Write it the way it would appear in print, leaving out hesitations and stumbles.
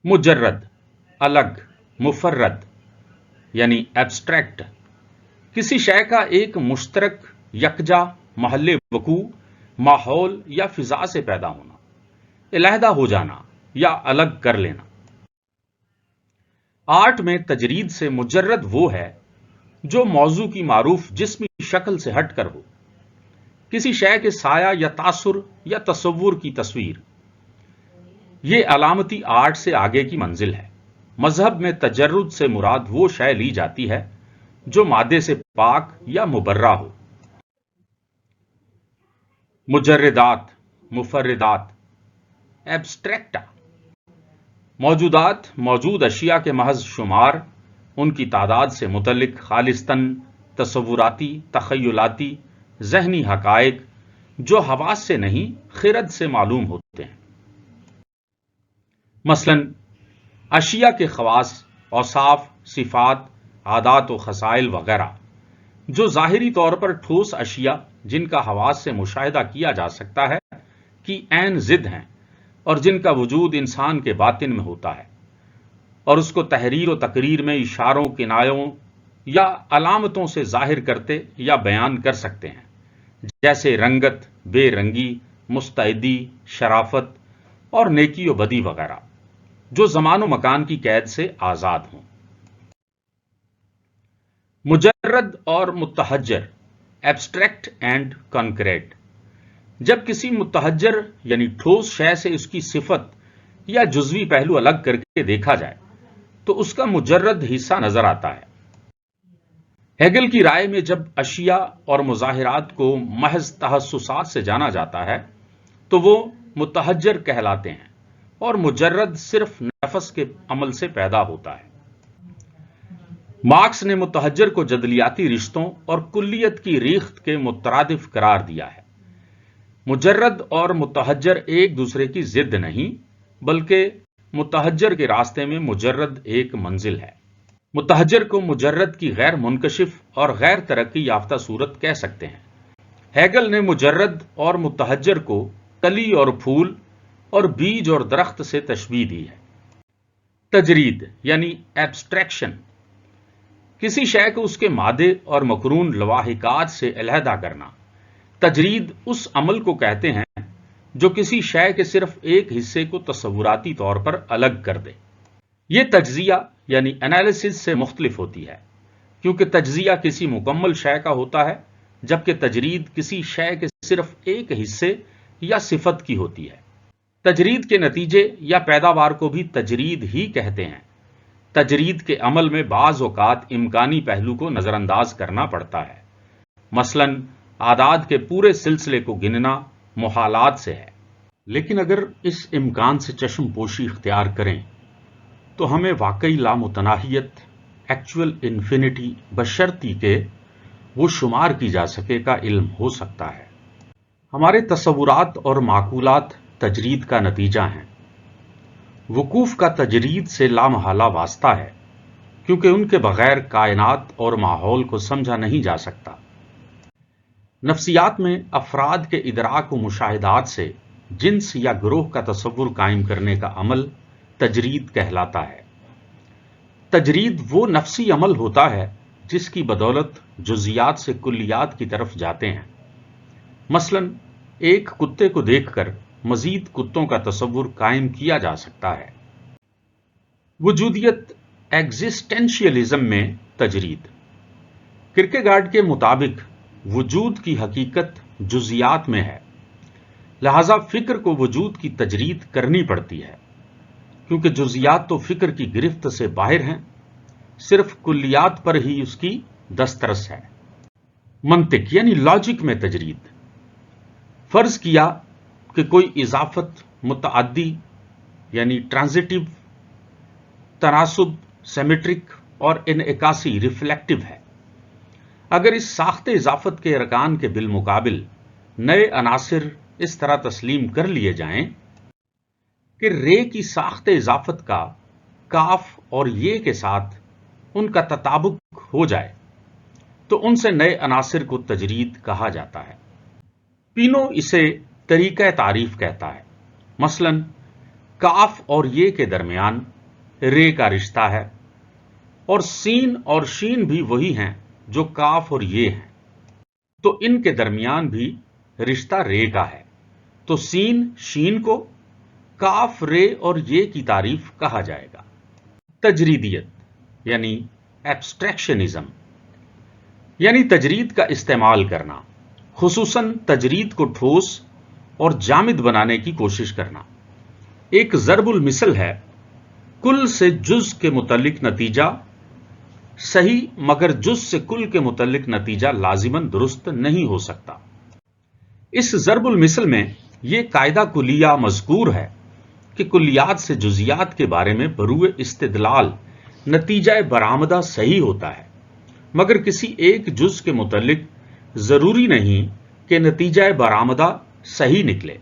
مجرد، الگ، مفرد یعنی ایبسٹریکٹ، کسی شے کا ایک مشترک، یکجا، محل وقوع، ماحول یا فضا سے پیدا ہونا، علیحدہ ہو جانا یا الگ کر لینا۔ آرٹ میں تجرید سے مجرد وہ ہے جو موضوع کی معروف جسمی شکل سے ہٹ کر ہو، کسی شے کے سایہ یا تاثر یا تصور کی تصویر۔ یہ علامتی آرٹ سے آگے کی منزل ہے۔ مذہب میں تجرد سے مراد وہ شے لی جاتی ہے جو مادے سے پاک یا مبرہ ہو۔ مجردات، مفردات، ایبسٹریکٹا، موجودات، موجود اشیاء کے محض شمار، ان کی تعداد سے متعلق خالصتاً تصوراتی، تخیلاتی، ذہنی حقائق جو حواس سے نہیں خرد سے معلوم ہوتے ہیں۔ مثلاً اشیاء کے خواص، اوصاف، صفات، عادات و خصائل وغیرہ جو ظاہری طور پر ٹھوس اشیاء جن کا حواس سے مشاہدہ کیا جا سکتا ہے کی عین ضد ہیں، اور جن کا وجود انسان کے باطن میں ہوتا ہے اور اس کو تحریر و تقریر میں اشاروں، کنایوں یا علامتوں سے ظاہر کرتے یا بیان کر سکتے ہیں، جیسے رنگت، بے رنگی، مستعدی، شرافت اور نیکی و بدی وغیرہ، جو زمان و مکان کی قید سے آزاد ہوں۔ مجرد اور متحجر، ایبسٹریکٹ اینڈ کنکریٹ، جب کسی متحجر یعنی ٹھوس شے سے اس کی صفت یا جزوی پہلو الگ کر کے دیکھا جائے تو اس کا مجرد حصہ نظر آتا ہے۔ ہیگل کی رائے میں جب اشیاء اور مظاہرات کو محض تحسسات سے جانا جاتا ہے تو وہ متحجر کہلاتے ہیں اور مجرد صرف نفس کے عمل سے پیدا ہوتا ہے۔ مارکس نے متحجر کو جدلیاتی رشتوں اور کلیت کی ریخت کے مترادف قرار دیا ہے۔ مجرد اور متحجر ایک دوسرے کی ضد نہیں، بلکہ متحجر کے راستے میں مجرد ایک منزل ہے۔ متحجر کو مجرد کی غیر منکشف اور غیر ترقی یافتہ صورت کہہ سکتے ہیں۔ ہیگل نے مجرد اور متحجر کو کلی اور پھول اور بیج اور درخت سے تشبیہ دی ہے۔ تجرید یعنی ایبسٹریکشن، کسی شے کو اس کے مادے اور مقرون لواحقات سے علیحدہ کرنا۔ تجرید اس عمل کو کہتے ہیں جو کسی شے کے صرف ایک حصے کو تصوراتی طور پر الگ کر دے۔ یہ تجزیہ یعنی انالیسس سے مختلف ہوتی ہے، کیونکہ تجزیہ کسی مکمل شے کا ہوتا ہے، جبکہ تجرید کسی شے کے صرف ایک حصے یا صفت کی ہوتی ہے۔ تجرید کے نتیجے یا پیداوار کو بھی تجرید ہی کہتے ہیں۔ تجرید کے عمل میں بعض اوقات امکانی پہلو کو نظر انداز کرنا پڑتا ہے، مثلاً اعداد کے پورے سلسلے کو گننا محالات سے ہے۔ لیکن اگر اس امکان سے چشم پوشی اختیار کریں تو ہمیں واقعی لامتناہیت، ایکچوئل انفینٹی، بشرطی کہ وہ شمار کی جا سکے کا علم ہو سکتا ہے۔ ہمارے تصورات اور معقولات تجرید کا نتیجہ ہیں۔ وقوف کا تجرید سے لامحالہ واسطہ ہے، کیونکہ ان کے بغیر کائنات اور ماحول کو سمجھا نہیں جا سکتا۔ نفسیات میں افراد کے ادراک و مشاہدات سے جنس یا گروہ کا تصور قائم کرنے کا عمل تجرید کہلاتا ہے۔ تجرید وہ نفسی عمل ہوتا ہے جس کی بدولت جزیات سے کلیات کی طرف جاتے ہیں۔ مثلاً ایک کتے کو دیکھ کر مزید کتوں کا تصور قائم کیا جا سکتا ہے۔ وجودیت ایگزسٹینشیلزم میں تجرید، کیرکیگارڈ کے مطابق وجود کی حقیقت جزیات میں ہے، لہذا فکر کو وجود کی تجرید کرنی پڑتی ہے، کیونکہ جزیات تو فکر کی گرفت سے باہر ہیں، صرف کلیات پر ہی اس کی دسترس ہے۔ منطق یعنی لاجک میں تجرید، فرض کیا کہ کوئی اضافت متعدی یعنی ٹرانزٹیو، تناسب سیمیٹرک اور انعکاسی ریفلیکٹیو ہے۔ اگر اس ساخت اضافت کے ارکان کے بالمقابل نئے عناصر اس طرح تسلیم کر لیے جائیں کہ رے کی ساخت اضافت کا کاف اور یہ کے ساتھ ان کا تطابق ہو جائے تو ان سے نئے عناصر کو تجرید کہا جاتا ہے۔ پینو اسے طریقہ تعریف کہتا ہے۔ مثلاً کاف اور یہ کے درمیان رے کا رشتہ ہے، اور سین اور شین بھی وہی ہیں جو کاف اور یہ ہیں، تو ان کے درمیان بھی رشتہ رے کا ہے، تو سین شین کو کاف رے اور یہ کی تعریف کہا جائے گا۔ تجریدیت یعنی ایبسٹریکشنزم، یعنی تجرید کا استعمال کرنا، خصوصاً تجرید کو ٹھوس اور جامد بنانے کی کوشش کرنا۔ ایک ضرب المثل ہے، کل سے جز کے متعلق نتیجہ صحیح مگر جز سے کل کے متعلق نتیجہ لازماً درست نہیں ہو سکتا۔ اس ضرب المثل میں یہ قاعدہ کلیہ مذکور ہے کہ کلیات سے جزیات کے بارے میں بروئے استدلال نتیجہ برآمدہ صحیح ہوتا ہے، مگر کسی ایک جز کے متعلق ضروری نہیں کہ نتیجہ برآمدہ صحیح نکلے۔